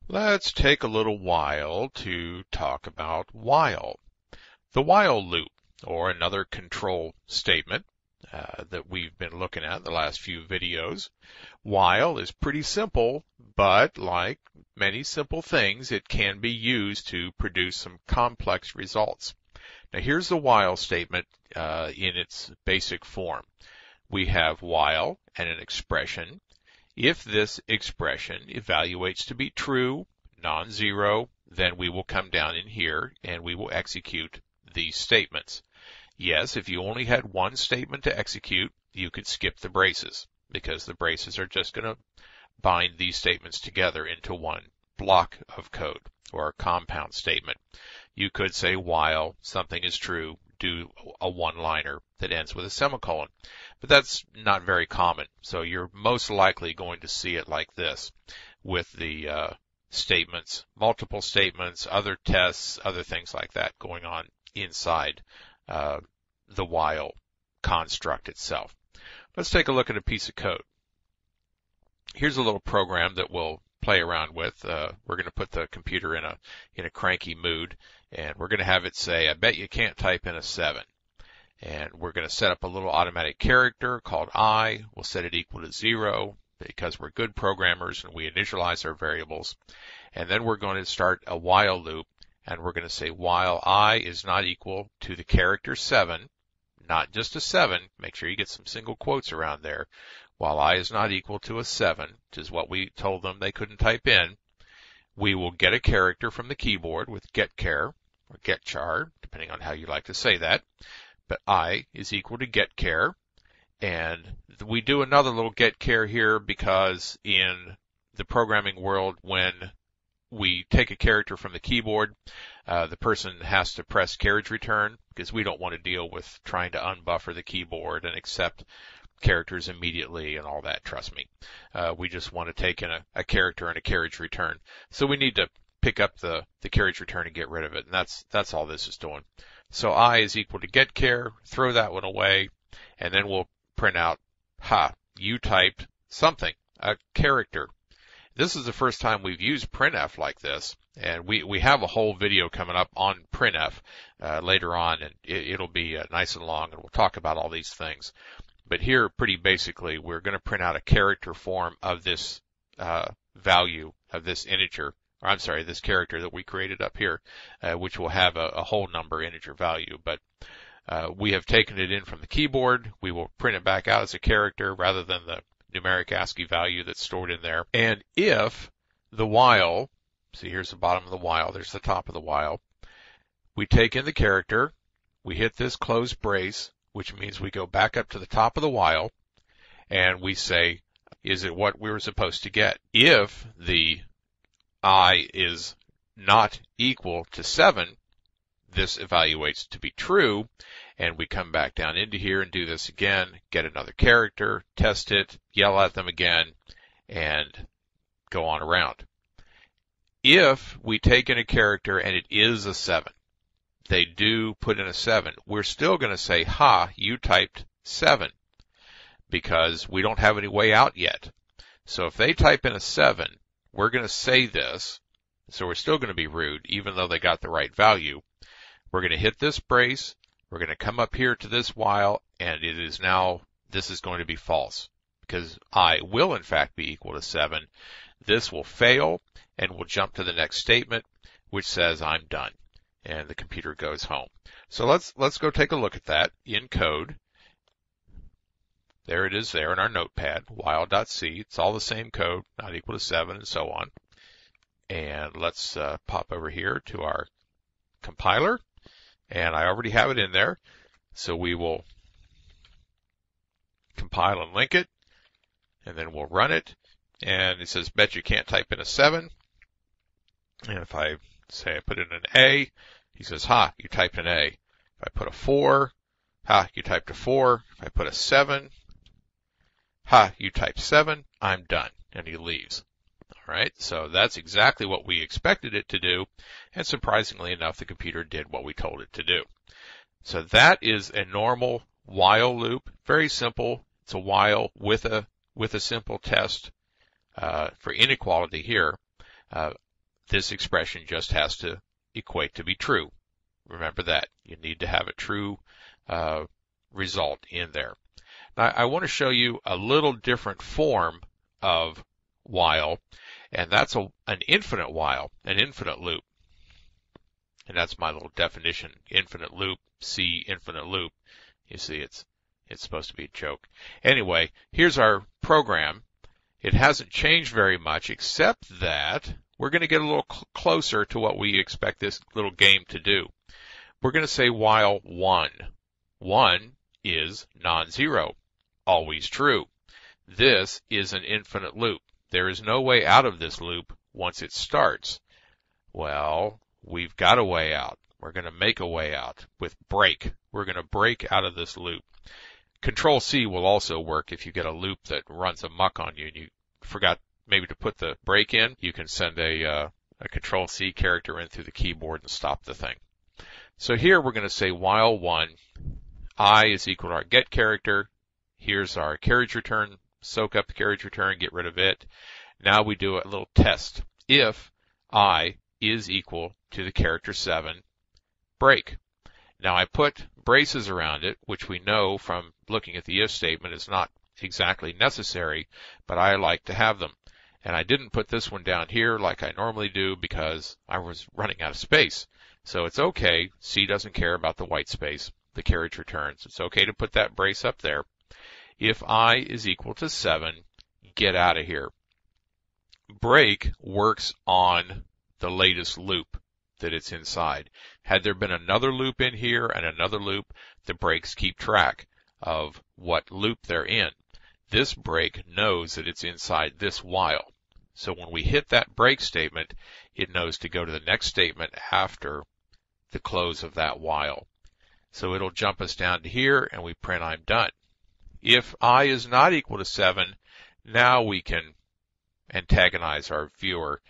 Let's take a little while to talk about while. The while loop, or another control statement that we've been looking at the last few videos. While is pretty simple, but like many simple things, it can be used to produce some complex results. Now here's the while statement in its basic form. We have while and an expression. If this expression evaluates to be true, non-zero, then we will come down in here and we will execute these statements. Yes, if you only had one statement to execute, you could skip the braces because the braces are just going to bind these statements together into one block of code or a compound statement. You could say while something is true, do a one-liner that ends with a semicolon. But that's not very common. So you're most likely going to see it like this with the statements, multiple statements, other tests, other things like that going on inside the while construct itself. Let's take a look at a piece of code. Here's a little program that we'll play around with. We're going to put the computer in a cranky mood, and we're going to have it say, "I bet you can't type in a 7." And we're going to set up a little automatic character called I. We'll set it equal to 0 because we're good programmers and we initialize our variables. And then we're going to start a while loop, and we're going to say while I is not equal to the character 7, not just a 7, make sure you get some single quotes around there, while I is not equal to a 7, which is what we told them they couldn't type in, we will get a character from the keyboard with getChar or getChar, depending on how you like to say that. But I is equal to getChar, and we do another little getChar here because in the programming world, when we take a character from the keyboard, the person has to press carriage return because we don't want to deal with trying to unbuffer the keyboard and accept characters immediately and all that, trust me. We just want to take in a character and a carriage return. So we need to pick up the carriage return and get rid of it, and that's all this is doing. So I is equal to getChar, throw that one away, and then we'll print out, you typed something, a character. This is the first time we've used printf like this, and we have a whole video coming up on printf later on, and it'll be nice and long, and we'll talk about all these things. But here, pretty basically, we're going to print out a character form of this value, of this integer, or I'm sorry, this character that we created up here, which will have a whole number integer value. But we have taken it in from the keyboard. We will print it back out as a character rather than the numeric ASCII value that's stored in there. And if the while, see here's the bottom of the while, there's the top of the while, we take in the character, we hit this close brace, which means we go back up to the top of the while, and we say, is it what we were supposed to get? If the I is not equal to 7, this evaluates to be true, and we come back down into here and do this again, get another character, test it, yell at them again, and go on around. If we take in a character and it is a 7, they do put in a 7, we're still going to say, you typed 7, because we don't have any way out yet. So if they type in a 7, we're going to say this, so we're still going to be rude, even though they got the right value. We're going to hit this brace, we're going to come up here to this while, and it is now, this is going to be false, because I will in fact be equal to 7. This will fail, and we'll jump to the next statement, which says I'm done, and the computer goes home. So let's go take a look at that in code. There it is there in our notepad, while.c. It's all the same code, not equal to 7, and so on. And let's pop over here to our compiler, and I already have it in there. So we will compile and link it, and then we'll run it. And it says, bet you can't type in a 7. And if I say I put in an A, he says, you typed an A. If I put a 4, you typed a 4. If I put a 7, you typed 7, I'm done. And he leaves. All right, so that's exactly what we expected it to do. And surprisingly enough, the computer did what we told it to do. So that is a normal while loop. Very simple. It's a while with a simple test for inequality here. this expression just has to equate to be true. Remember that. You need to have a true result in there. Now, I want to show you a little different form of while, and that's an infinite while, an infinite loop. And that's my little definition, infinite loop, C, infinite loop. You see, it's supposed to be a joke. Anyway, here's our program. It hasn't changed very much, except that we're going to get a little closer to what we expect this little game to do. We're going to say while 1. 1 is non-zero, always true. This is an infinite loop. There is no way out of this loop once it starts. Well, we've got a way out. We're going to make a way out with break. We're going to break out of this loop. Control C will also work if you get a loop that runs amok on you and you forgot maybe to put the break in. You can send a Control C character in through the keyboard and stop the thing. So here we're going to say while 1, I is equal to our get character. Here's our carriage return. Soak up the carriage return, get rid of it. Now we do a little test. If I is equal to the character 7, break. Now I put braces around it, which we know from looking at the if statement is not exactly necessary, but I like to have them. And I didn't put this one down here like I normally do because I was running out of space. So it's okay. C doesn't care about the white space. The carriage returns. It's okay to put that brace up there. If I is equal to 7, get out of here. Break works on the latest loop that it's inside. Had there been another loop in here and another loop, the breaks keep track of what loop they're in. This break knows that it's inside this while. So when we hit that break statement, it knows to go to the next statement after the close of that while. So it'll jump us down to here and we print I'm done. If I is not equal to 7, now we can antagonize our viewer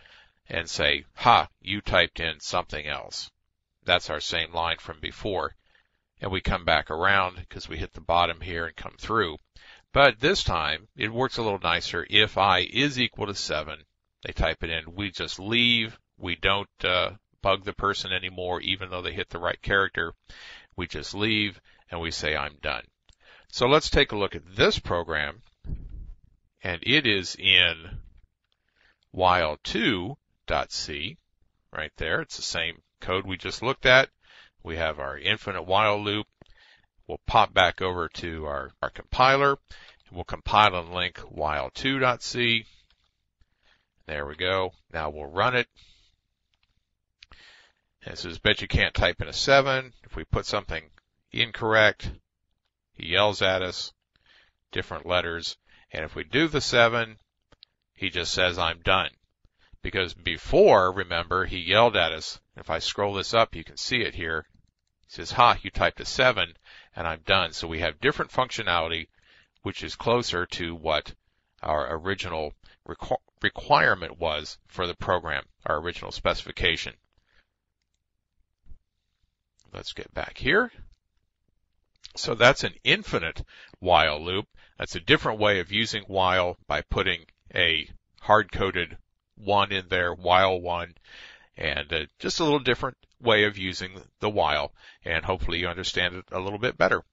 and say, ha, you typed in something else. That's our same line from before. And we come back around because we hit the bottom here and come through. But this time, it works a little nicer. If I is equal to 7, they type it in. We just leave. We don't bug the person anymore, even though they hit the right character. We just leave, and we say, I'm done. So let's take a look at this program. And it is in while2.c right there. It's the same code we just looked at. We have our infinite while loop. We'll pop back over to our compiler. And we'll compile and link while2.c. There we go. Now we'll run it. And it says, bet you can't type in a 7. If we put something incorrect, he yells at us, different letters. And if we do the 7, he just says, I'm done. Because before, remember, he yelled at us. If I scroll this up, you can see it here. He says, ha, you typed a 7, and I'm done. So we have different functionality, which is closer to what our original requirement was for the program, our original specification. Let's get back here. So that's an infinite while loop. That's a different way of using while by putting a hard-coded 1 in there, while 1, and just a little different way of using the while, and hopefully you understand it a little bit better.